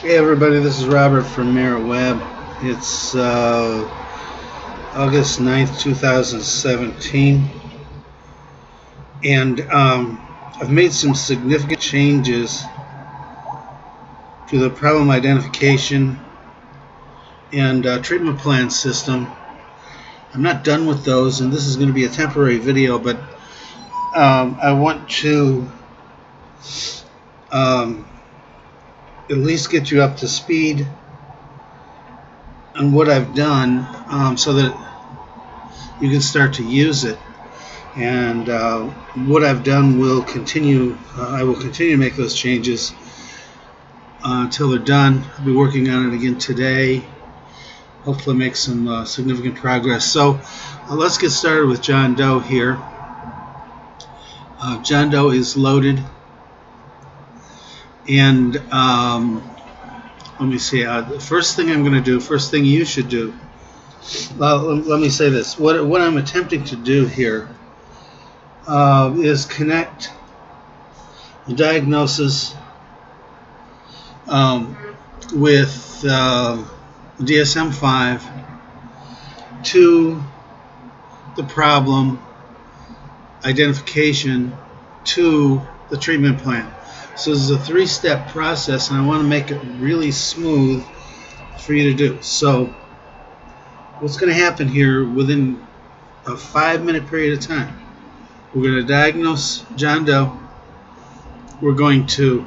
Hey everybody, this is Robert from Merit Web. It's August 9th, 2017, and I've made some significant changes to the problem identification and treatment plan system. I'm not done with those, and this is going to be a temporary video, but I want to at least get you up to speed on what I've done, so that you can start to use it. And what I've done will continue. I will continue to make those changes until they're done. I'll be working on it again today. Hopefully make some significant progress. So let's get started with John Doe here. John Doe is loaded. And let me see. The first thing I'm going to do, first thing you should do, let me say this. What I'm attempting to do here is connect the diagnosis with DSM-5 to the problem identification to the treatment plan. So this is a three-step process, and I want to make it really smooth for you to do. So what's going to happen here within a 5-minute period of time? We're going to diagnose John Doe. We're going to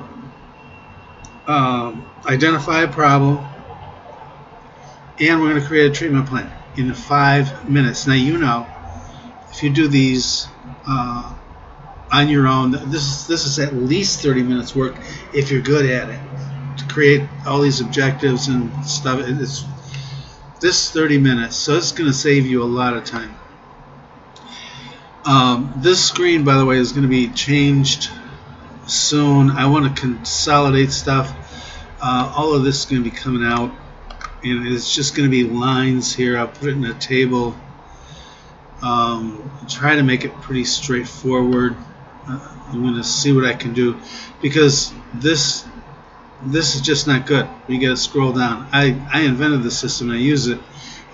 identify a problem, and we're going to create a treatment plan in 5 minutes. Now, you know, if you do these on your own, this is at least 30 minutes work if you're good at it, to create all these objectives and stuff. It's this 30 minutes, so it's going to save you a lot of time. This screen, by the way, is going to be changed soon. I want to consolidate stuff. All of this is going to be coming out, and it's just going to be lines here. I'll put it in a table. Try to make it pretty straightforward. I'm going to see what I can do, because this is just not good. You got to scroll down. I invented the system and I use it.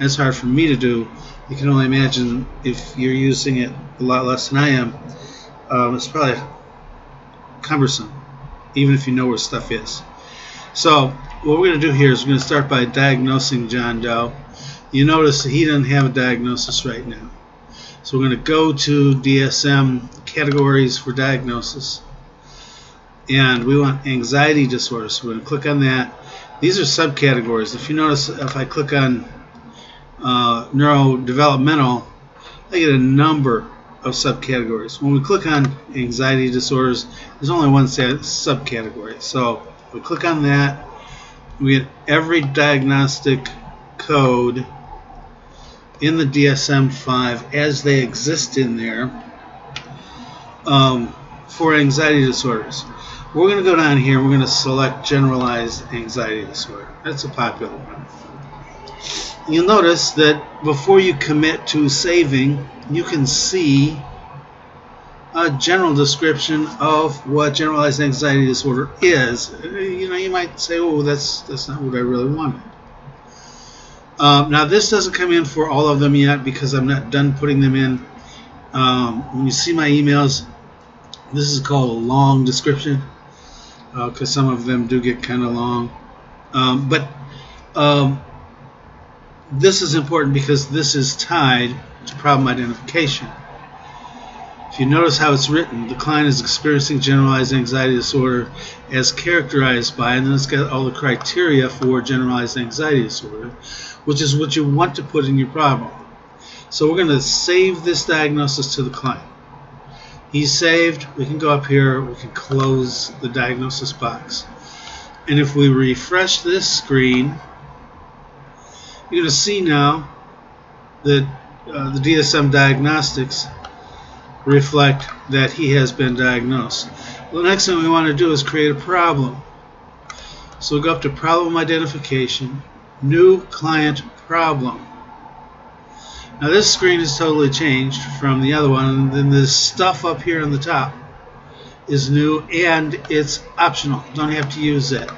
It's hard for me to do. You can only imagine if you're using it a lot less than I am. It's probably cumbersome, even if you know where stuff is. So what we're going to do here is we're going to start by diagnosing John Doe. You notice that he doesn't have a diagnosis right now. So we're going to go to DSM categories for diagnosis, and we want anxiety disorders. So we're going to click on that. These are subcategories. If you notice, if I click on neurodevelopmental, I get a number of subcategories. When we click on anxiety disorders, there's only one subcategory. So we click on that. We get every diagnostic code in the DSM-5 as they exist in there for anxiety disorders. We're going to go down here and we're going to select generalized anxiety disorder. That's a popular one. You'll notice that before you commit to saving, you can see a general description of what generalized anxiety disorder is. You know, you might say, oh, that's not what I really wanted. Now, this doesn't come in for all of them yet because I'm not done putting them in. When you see my emails, this is called a long description, because some of them do get kind of long. But this is important because this is tied to problem identification. If you notice how it's written, the client is experiencing generalized anxiety disorder as characterized by, and then it's got all the criteria for generalized anxiety disorder, which is what you want to put in your problem. So we're going to save this diagnosis to the client. He's saved. We can go up here. We can close the diagnosis box. And if we refresh this screen, you're going to see now that the DSM diagnostics reflect that he has been diagnosed. Well, the next thing we want to do is create a problem. So we'll go up to problem identification, new client problem. Now this screen is totally changed from the other one, and then this stuff up here on the top is new and it's optional. Don't have to use it.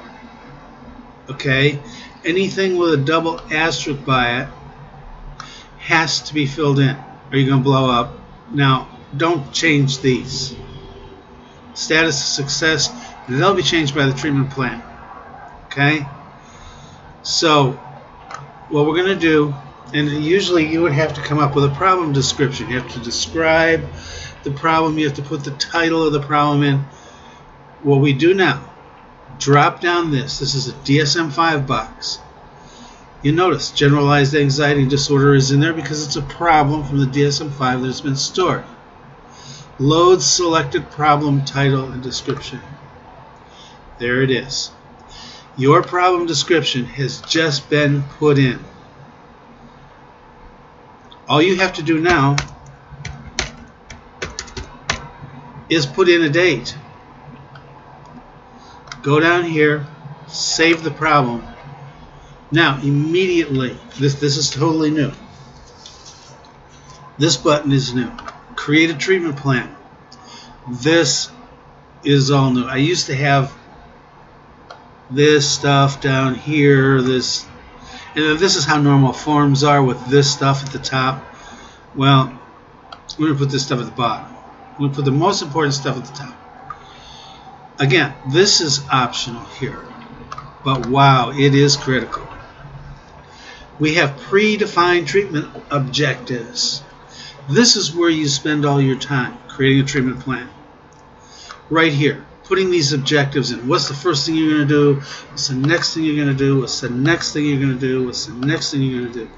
Okay? Anything with a double asterisk by it has to be filled in, or you're going to blow up. Now, don't change these. Status of success, they'll be changed by the treatment plan. Okay? So, what we're going to do, and usually you would have to come up with a problem description. You have to describe the problem. You have to put the title of the problem in. What we do now, drop down this. This is a DSM-5 box. You notice generalized anxiety disorder is in there because it's a problem from the DSM-5 that's been stored. Load selected problem title and description. There it is. Your problem description has just been put in. All you have to do now is put in a date. Go down here, save the problem. Now, immediately, this is totally new. This button is new. Create a treatment plan. This is all new. I used to have this stuff down here, and this is how normal forms are with this stuff at the top. Well, we're going to put this stuff at the bottom. We're going to put the most important stuff at the top. Again, this is optional here, but wow, it is critical. We have predefined treatment objectives. This is where you spend all your time creating a treatment plan. Right here, putting these objectives in. What's the first thing you're going to do? What's the next thing you're going to do? What's the next thing you're going to do? What's the next thing you're going to do?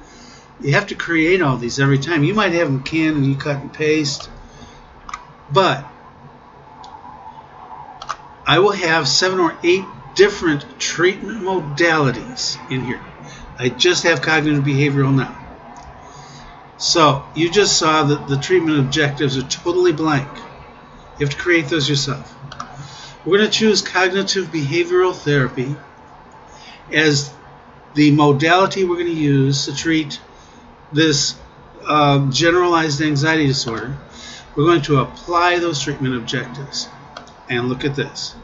You have to create all these every time. You might have them canned and you cut and paste, but I will have 7 or 8 different treatment modalities in here. I just have cognitive behavioral now. So you just saw that the treatment objectives are totally blank. You have to create those yourself. We're going to choose cognitive behavioral therapy as the modality we're going to use to treat this generalized anxiety disorder. We're going to apply those treatment objectives. And look at this.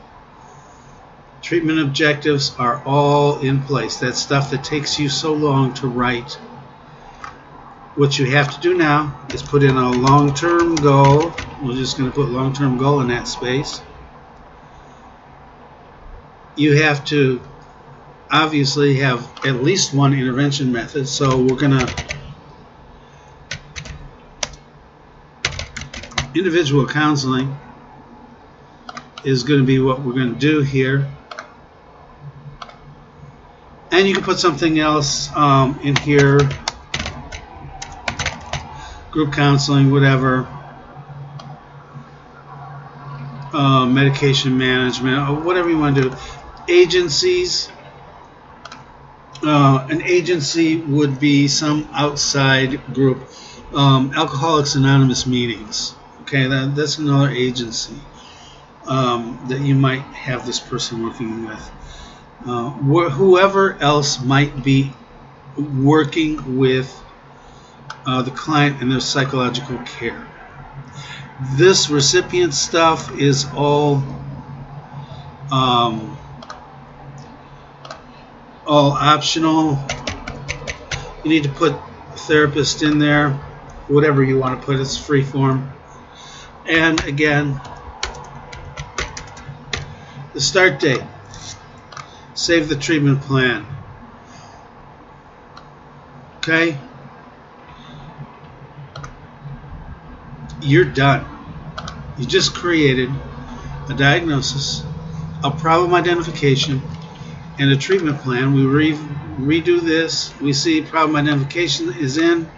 Treatment objectives are all in place. That stuff that takes you so long to write. What you have to do now is put in a long-term goal. We're just going to put long-term goal in that space. You have to obviously have at least one intervention method. So we're going to individual counseling is going to be what we're going to do here. And you can put something else in here, group counseling, whatever, medication management, or whatever you want to do. Agencies, an agency would be some outside group. Alcoholics Anonymous meetings, okay, that's another agency that you might have this person working with. Whoever else might be working with the client and their psychological care. This recipient stuff is all optional. You need to put a therapist in there, whatever you want to put. It's free form. And again, the start date. Save the treatment plan. Okay? You're done. You just created a diagnosis, a problem identification, and a treatment plan. We redo this. We see problem identification is in.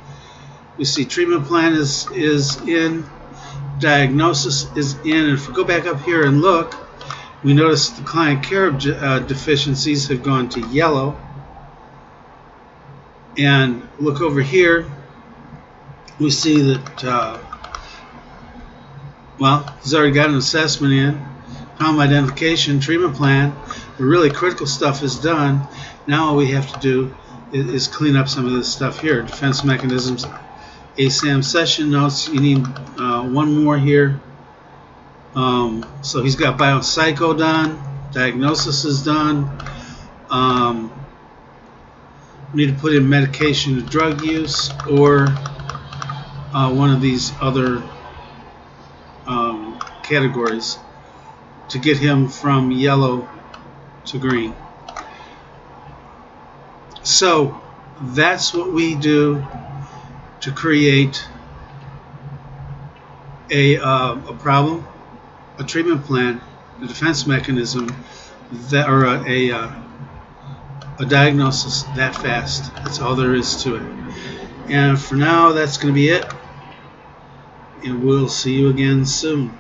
We see treatment plan is in. Diagnosis is in. And if we go back up here and look, we notice the client care deficiencies have gone to yellow. And look over here, we see that, well, he's already got an assessment in, problem identification, treatment plan. The really critical stuff is done. Now all we have to do is clean up some of this stuff here. Defense mechanisms, ASAM session notes. You need one more here. So he's got biopsycho done, diagnosis is done, We need to put in medication to drug use, or one of these other categories to get him from yellow to green. So that's what we do to create a problem, a treatment plan, a defense mechanism, that, or a diagnosis that fast. That's all there is to it. And for now, that's going to be it. And we'll see you again soon.